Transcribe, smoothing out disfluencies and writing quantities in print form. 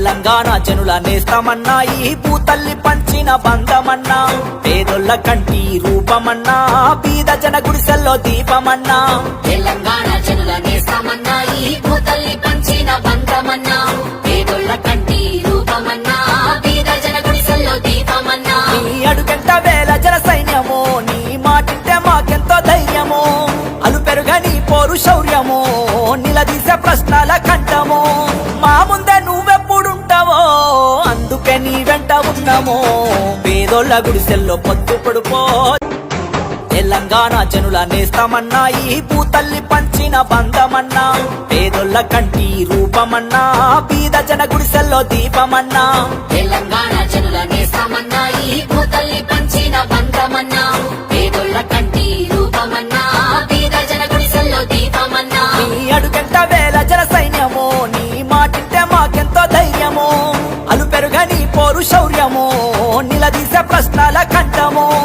తెలంగాణ జనుల నేస్తమన్నా ఈ భూతల్లి పంచిన బంధమన్నా పేదొల్ల కంటి రూపమన్నా బీద జన గుడిసెల్లో దీపమన్నా తెలంగాణ జనుల నేస్తమన్నా ఈ భూతల్లి పంచిన బంధమన్నా పేదొల్ల కంటి రూపమన్నా బీద జన గుడిసెల్లో దీపమన్నా నీ అడుగంట వేల జన సైన్యమో నీ మాటింటే మాకెంతో ధైర్యమో అలు పెరుగని పోరు శౌర్యమో నిలదీసే ప్రశ్నల కంఠమో మా ముందే నువ్వెప్పుడుంటావో అందుకే నీ వెంట ఉన్నామో పేదోళ్ళ గుడిసెల్లో పొత్తు పొడుపో తెలంగాణ జనుల నేస్తమన్నా ఈ భూతల్లి పంచిన బంధమన్నా పేదోళ్ళ కంటి రూపమన్నా బీద జన గుడిసెల్లో దీపమన్నా తెలంగాణ జనుల నేస్తమన్నా ఈ భూతల్లి పంచిన బంధమన్నా పేదొల్ల కంటి రూపమన్నా బీద జన గుడిసెల్లో దీపమన్నా నీ అడుగంట వేల జన సైన్యమో నీ మాటింటే మాకెంతో ధైర్యమో అలు పెరుగని పోరు శౌర్యమో నిలదీసే ప్రశ్నల కంఠమో